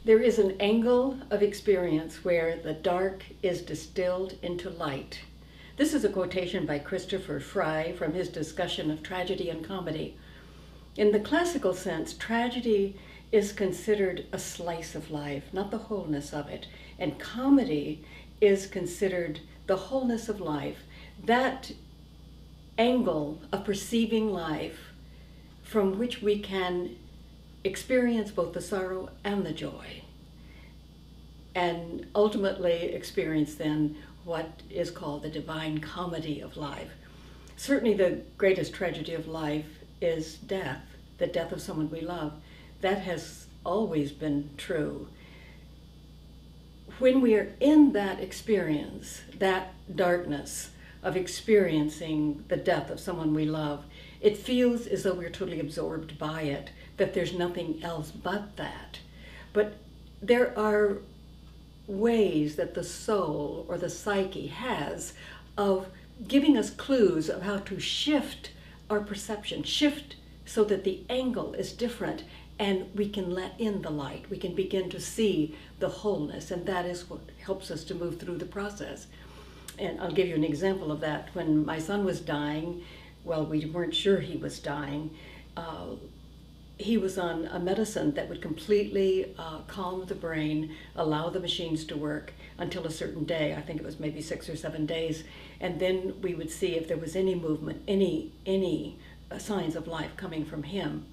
There is an angle of experience where the dark is distilled into light. This is a quotation by Christopher Fry from his discussion of tragedy and comedy. In the classical sense, tragedy is considered a slice of life, not the wholeness of it. And comedy is considered the wholeness of life, that angle of perceiving life from which we can experience both the sorrow and the joy, and ultimately experience then what is called the divine comedy of life. Certainly the greatest tragedy of life is death, the death of someone we love. That has always been true. When we are in that experience, that darkness of experiencing the death of someone we love, it feels as though we're totally absorbed by it, that there's nothing else but that. But there are ways that the soul or the psyche has of giving us clues of how to shift our perception, shift so that the angle is different and we can let in the light. We can begin to see the wholeness, and that is what helps us to move through the process. And I'll give you an example of that. When my son was dying, well, we weren't sure he was dying. He was on a medicine that would completely calm the brain, allow the machines to work until a certain day. I think it was maybe 6 or 7 days. And then we would see if there was any movement, any signs of life coming from him.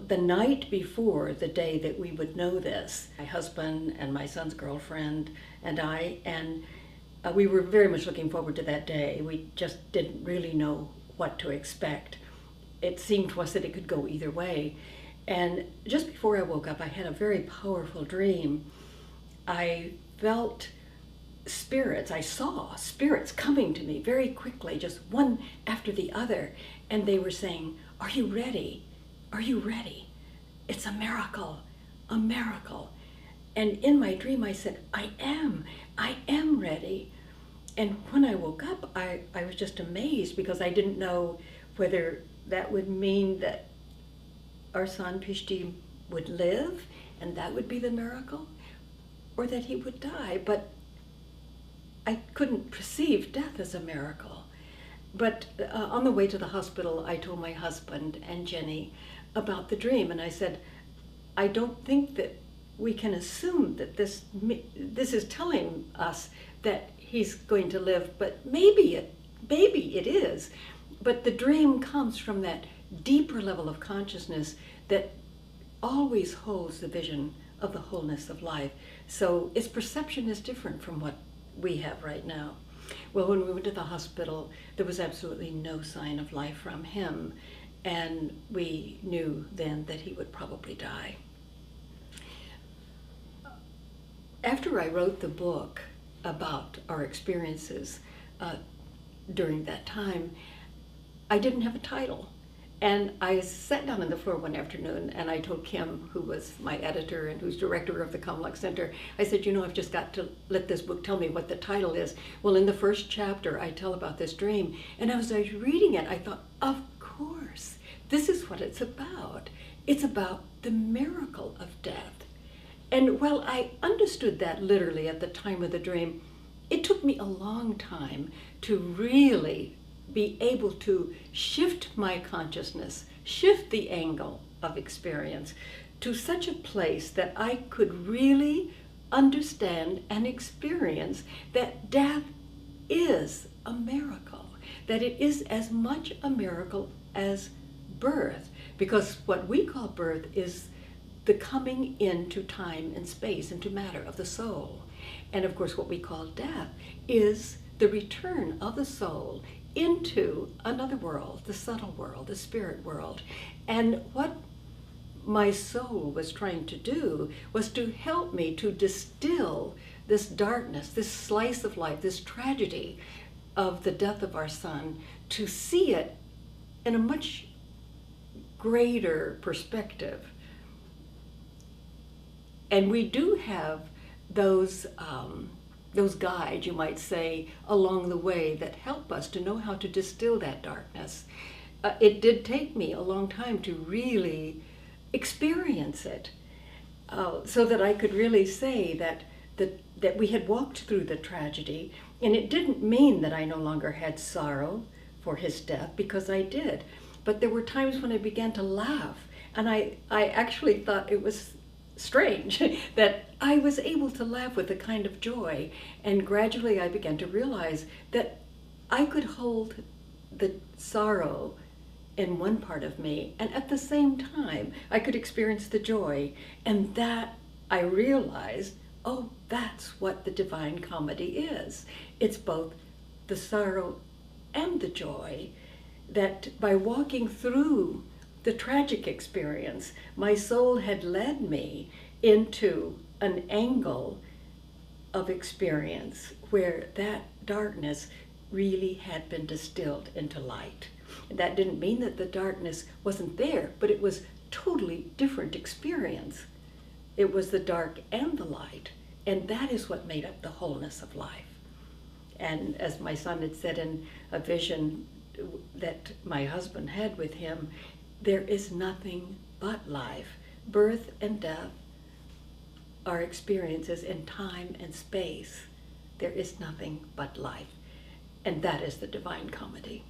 The night before the day that we would know this, my husband and my son's girlfriend and I, we were very much looking forward to that day. We just didn't really know what to expect. It seemed to us that it could go either way. And just before I woke up, I had a very powerful dream. I felt spirits, I saw spirits coming to me very quickly, just one after the other. And they were saying, "Are you ready? Are you ready? It's a miracle, a miracle." And in my dream, I said, I am ready. And when I woke up, I was just amazed because I didn't know whether that would mean that our son Pishti would live and that would be the miracle, or that he would die. But I couldn't perceive death as a miracle. But on the way to the hospital, I told my husband and Jenny about the dream, and I said, I don't think that we can assume that this is telling us that he's going to live, but maybe it is. But the dream comes from that deeper level of consciousness that always holds the vision of the wholeness of life. So its perception is different from what we have right now. Well, when we went to the hospital, there was absolutely no sign of life from him, and we knew then that he would probably die. After I wrote the book about our experiences during that time, I didn't have a title. And I sat down on the floor one afternoon and I told Kim, who was my editor and who's director of the Kamluk Center, I said, I've just got to let this book tell me what the title is. Well, in the first chapter, I tell about this dream. And as I was reading it, I thought, of course, this is what it's about. It's about the miracle of death. And while I understood that literally at the time of the dream, it took me a long time to really be able to shift my consciousness, shift the angle of experience to such a place that I could really understand and experience that death is a miracle, that it is as much a miracle as birth, because what we call birth is the coming into time and space, into matter of the soul. And of course what we call death is the return of the soul into another world, the subtle world, the spirit world. And what my soul was trying to do was to help me to distill this darkness, this slice of life, this tragedy of the death of our son, to see it in a much greater perspective. And we do have those guides, you might say, along the way that help us to know how to distill that darkness. It did take me a long time to really experience it. so that I could really say that we had walked through the tragedy, and it didn't mean that I no longer had sorrow for his death, because I did. But there were times when I began to laugh, and I actually thought it was strange that I was able to laugh with a kind of joy, and gradually I began to realize that I could hold the sorrow in one part of me, and at the same time I could experience the joy. And that I realized, oh, that's what the Divine Comedy is. It's both the sorrow and the joy, that by walking through the tragic experience, my soul had led me into an angle of experience where that darkness really had been distilled into light. That didn't mean that the darkness wasn't there, but it was totally different experience. It was the dark and the light, and that is what made up the wholeness of life. And as my son had said in a vision that my husband had with him, there is nothing but life. Birth and death are experiences in time and space. There is nothing but life. And that is the Divine Comedy.